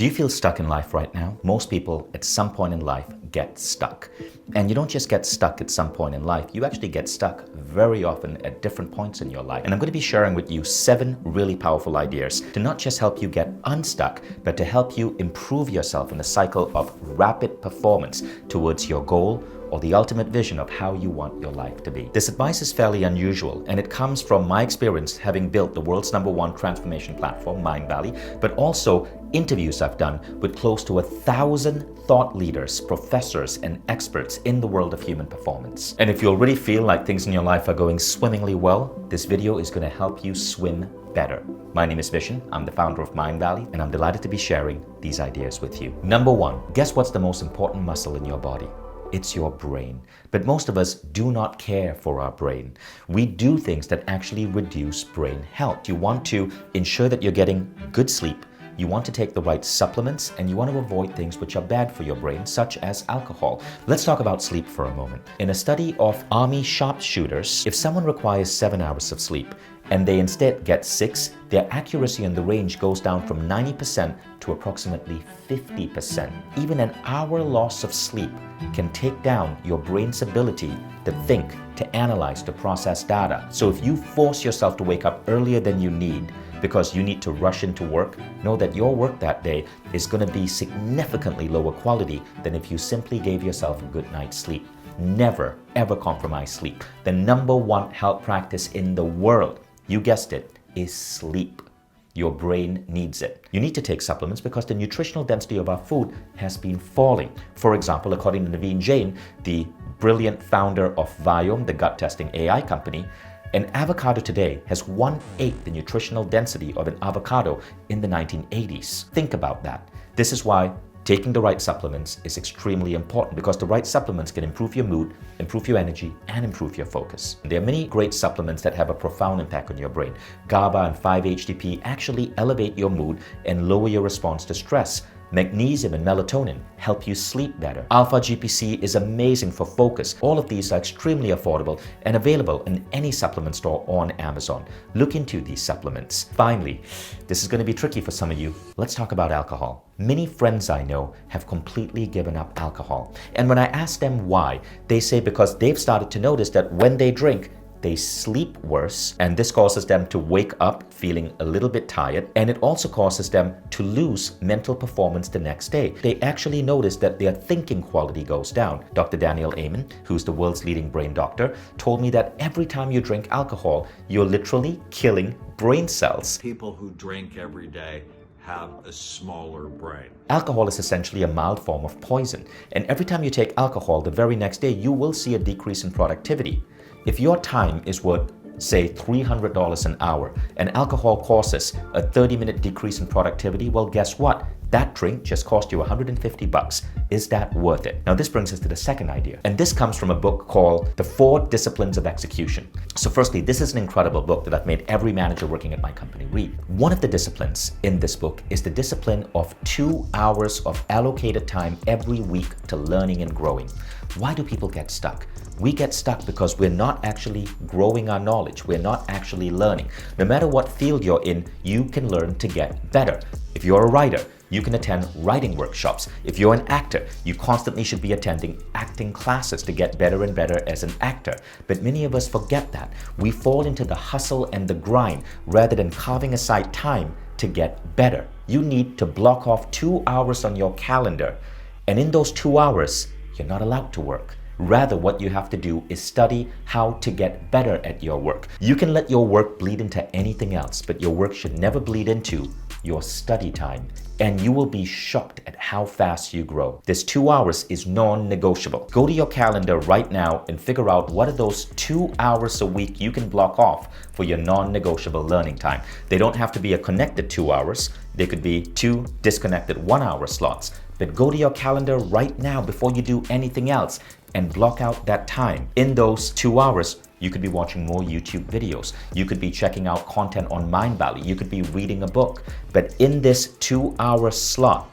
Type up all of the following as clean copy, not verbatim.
Do you feel stuck in life right now? Most people at some point in life get stuck. And you don't just get stuck at some point in life, you actually get stuck very often at different points in your life. And I'm going to be sharing with you 7 really powerful ideas to not just help you get unstuck, but to help you improve yourself in a cycle of rapid performance towards your goal or the ultimate vision of how you want your life to be. This advice is fairly unusual, and it comes from my experience having built the world's #1 transformation platform, Mindvalley, but also interviews I've done with close to 1,000 thought leaders, professors, and experts in the world of human performance. And if you already feel like things in your life are going swimmingly well, this video is going to help you swim better. My name is Vishen, I'm the founder of Mindvalley, and I'm delighted to be sharing these ideas with you. Number 1, guess what's the most important muscle in your body? It's your brain. But most of us do not care for our brain. We do things that actually reduce brain health. You want to ensure that you're getting good sleep, you want to take the right supplements, and you want to avoid things which are bad for your brain, such as alcohol. Let's talk about sleep for a moment. In a study of Army sharpshooters, if someone requires 7 hours of sleep and they instead get 6, their accuracy in the range goes down from 90% to approximately 50%. Even an hour loss of sleep can take down your brain's ability to think, to analyze, to process data. So if you force yourself to wake up earlier than you need because you need to rush into work, know that your work that day is going to be significantly lower quality than if you simply gave yourself a good night's sleep. Never, ever compromise sleep. The #1 health practice in the world, you guessed it, is sleep. Your brain needs it. You need to take supplements because the nutritional density of our food has been falling. For example, according to Naveen Jain, the brilliant founder of Viome, the gut testing AI company, an avocado today has 1/8 the nutritional density of an avocado in the 1980s. Think about that. This is why taking the right supplements is extremely important, because the right supplements can improve your mood, improve your energy, and improve your focus. There are many great supplements that have a profound impact on your brain. GABA and 5-HTP actually elevate your mood and lower your response to stress. Magnesium and melatonin help you sleep better. Alpha-GPC is amazing for focus. All of these are extremely affordable and available in any supplement store on Amazon. Look into these supplements. Finally, this is going to be tricky for some of you. Let's talk about alcohol. Many friends I know have completely given up alcohol. And when I ask them why, they say because they've started to notice that when they drink, they sleep worse, and this causes them to wake up feeling a little bit tired, and it also causes them to lose mental performance the next day. They actually notice that their thinking quality goes down. Dr. Daniel Amen, who's the world's leading brain doctor, told me that every time you drink alcohol, you're literally killing brain cells. People who drink every day have a smaller brain. Alcohol is essentially a mild form of poison, and every time you take alcohol, the very next day, you will see a decrease in productivity. If your time is worth, say, $300 an hour, and alcohol causes a 30-minute decrease in productivity, well, guess what? That drink just cost you $150. Is that worth it? Now, this brings us to the second idea. And this comes from a book called The 4 Disciplines of Execution. So firstly, this is an incredible book that I've made every manager working at my company read. One of the disciplines in this book is the discipline of 2 hours of allocated time every week to learning and growing. Why do people get stuck? We get stuck because we're not actually growing our knowledge. We're not actually learning. No matter what field you're in, you can learn to get better. If you're a writer, you can attend writing workshops. If you're an actor, you constantly should be attending acting classes to get better and better as an actor. But many of us forget that. We fall into the hustle and the grind rather than carving aside time to get better. You need to block off 2 hours on your calendar. And in those 2 hours, you're not allowed to work. Rather, what you have to do is study how to get better at your work. You can let your work bleed into anything else, but your work should never bleed into your study time. And you will be shocked at how fast you grow. This 2 hours is non-negotiable. Go to your calendar right now and figure out what are those 2 hours a week you can block off for your non-negotiable learning time. They don't have to be a connected 2 hours. They could be 2 disconnected 1-hour slots. But go to your calendar right now before you do anything else and block out that time. In those 2 hours, you could be watching more YouTube videos. You could be checking out content on Mindvalley. You could be reading a book. But in this 2-hour slot,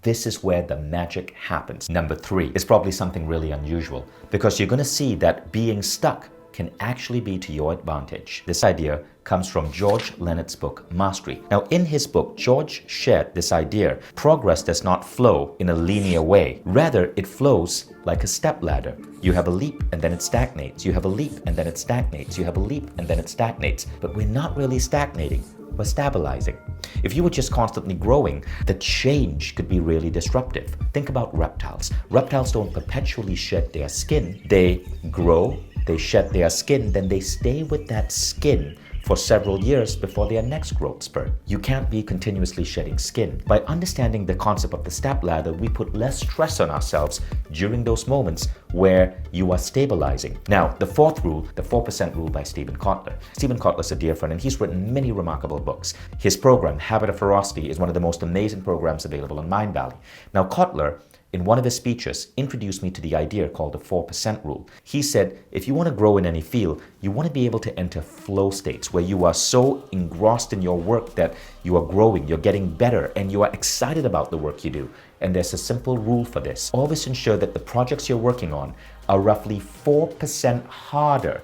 this is where the magic happens. Number 3 is probably something really unusual, because you're going to see that being stuck can actually be to your advantage. This idea comes from George Leonard's book, Mastery. Now, in his book, George shared this idea: progress does not flow in a linear way. Rather, it flows like a step ladder. You have a leap and then it stagnates. You have a leap and then it stagnates. You have a leap and then it stagnates. But we're not really stagnating. We're stabilizing. If you were just constantly growing, the change could be really disruptive. Think about reptiles. Reptiles don't perpetually shed their skin. They grow, they shed their skin, then they stay with that skin for several years before their next growth spurt. You can't be continuously shedding skin. By understanding the concept of the step ladder, we put less stress on ourselves during those moments where you are stabilizing. Now, the fourth rule, the 4% rule by Stephen Kotler. Stephen Kotler is a dear friend and he's written many remarkable books. His program, Habit of Ferocity, is one of the most amazing programs available on Mindvalley. Now, Kotler, in one of his speeches, introduced me to the idea called the 4% rule. He said, if you want to grow in any field, you want to be able to enter flow states where you are so engrossed in your work that you are growing, you're getting better, and you are excited about the work you do. And there's a simple rule for this. Always ensure that the projects you're working on are roughly 4% harder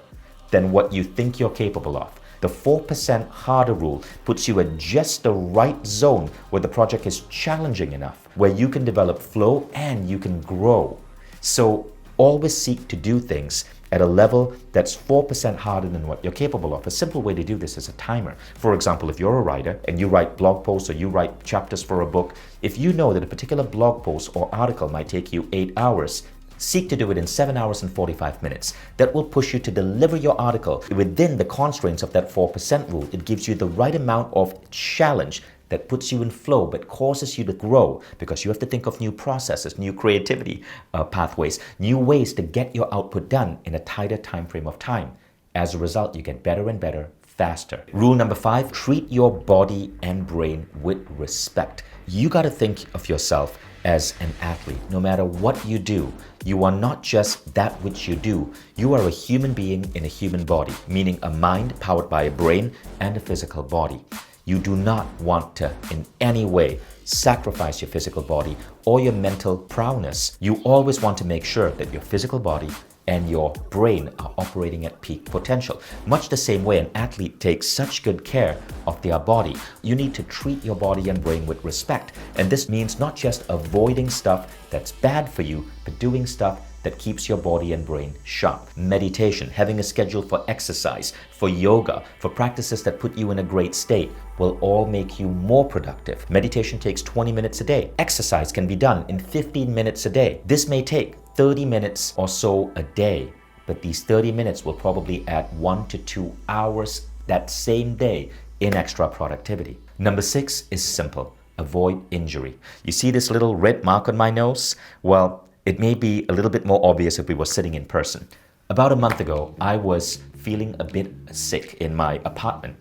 than what you think you're capable of. The 4% harder rule puts you in just the right zone where the project is challenging enough, where you can develop flow and you can grow. So always seek to do things at a level that's 4% harder than what you're capable of. A simple way to do this is a timer. For example, if you're a writer and you write blog posts or you write chapters for a book, if you know that a particular blog post or article might take you 8 hours, seek to do it in 7 hours and 45 minutes. That will push you to deliver your article within the constraints of that 4% rule. It gives you the right amount of challenge that puts you in flow but causes you to grow, because you have to think of new processes, new creativity pathways, new ways to get your output done in a tighter time frame of time. As a result, you get better and better faster. Rule number 5, treat your body and brain with respect. You got to think of yourself as an athlete. No matter what you do, you are not just that which you do. You are a human being in a human body, meaning a mind powered by a brain and a physical body. You do not want to in any way sacrifice your physical body or your mental prowess. You always want to make sure that your physical body and your brain are operating at peak potential. Much the same way an athlete takes such good care of their body, you need to treat your body and brain with respect. And this means not just avoiding stuff that's bad for you, but doing stuff that keeps your body and brain sharp. Meditation, having a schedule for exercise, for yoga, for practices that put you in a great state will all make you more productive. Meditation takes 20 minutes a day. Exercise can be done in 15 minutes a day. This may take 30 minutes or so a day, but these 30 minutes will probably add 1 to 2 hours that same day in extra productivity. Number 6 is simple. Avoid injury. You see this little red mark on my nose? Well, it may be a little bit more obvious if we were sitting in person. About a month ago, I was feeling a bit sick in my apartment.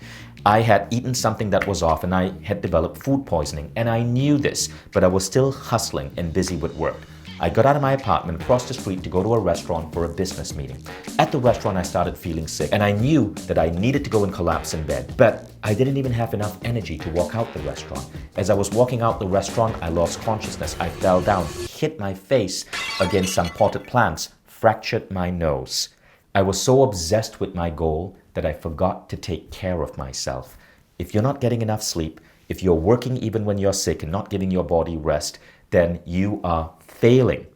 I had eaten something that was off and I had developed food poisoning, and I knew this, but I was still hustling and busy with work. I got out of my apartment, crossed the street to go to a restaurant for a business meeting. At the restaurant, I started feeling sick, and I knew that I needed to go and collapse in bed, but I didn't even have enough energy to walk out the restaurant. As I was walking out the restaurant, I lost consciousness. I fell down, hit my face against some potted plants, fractured my nose. I was so obsessed with my goal that I forgot to take care of myself. If you're not getting enough sleep, if you're working even when you're sick and not giving your body rest, then you are failing.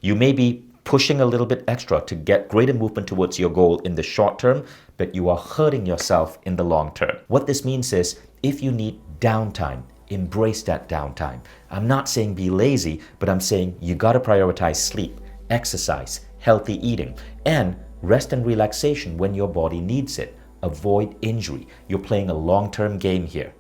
You may be pushing a little bit extra to get greater movement towards your goal in the short term, but you are hurting yourself in the long term. What this means is, if you need downtime, embrace that downtime. I'm not saying be lazy, but I'm saying you gotta prioritize sleep, exercise, healthy eating, and rest and relaxation when your body needs it. Avoid injury. You're playing a long-term game here.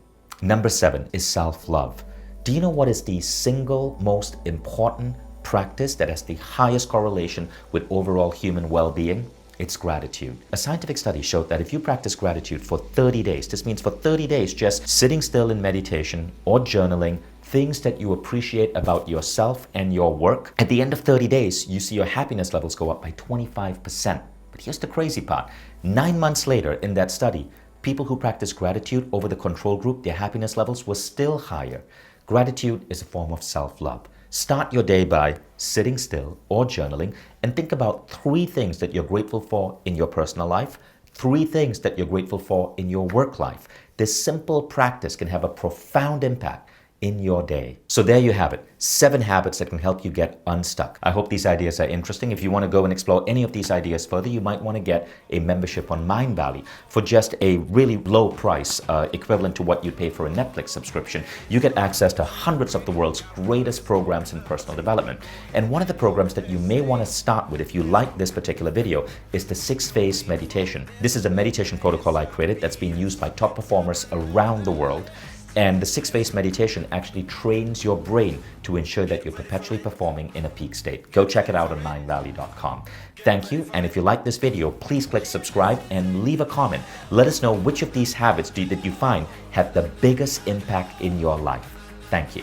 Number 7 is self-love. Do you know what is the single most important practice that has the highest correlation with overall human well-being? It's gratitude. A scientific study showed that if you practice gratitude for 30 days, this means for 30 days just sitting still in meditation or journaling, things that you appreciate about yourself and your work, at the end of 30 days, you see your happiness levels go up by 25%. But here's the crazy part. 9 months later in that study, people who practiced gratitude over the control group, their happiness levels were still higher. Gratitude is a form of self-love. Start your day by sitting still or journaling and think about 3 things that you're grateful for in your personal life. 3 things that you're grateful for in your work life. This simple practice can have a profound impact in your day. So there you have it, 7 habits that can help you get unstuck. I hope these ideas are interesting. If you want to go and explore any of these ideas further, you might want to get a membership on Mindvalley for just a really low price, equivalent to what you pay for a Netflix subscription. You get access to hundreds of the world's greatest programs in personal development. And one of the programs that you may want to start with if you like this particular video is the 6-phase meditation. This is a meditation protocol I created that's being used by top performers around the world. And the 6-phase meditation actually trains your brain to ensure that you're perpetually performing in a peak state. Go check it out on mindvalley.com. Thank you, and if you like this video, please click subscribe and leave a comment. Let us know which of these habits that you find had the biggest impact in your life. Thank you.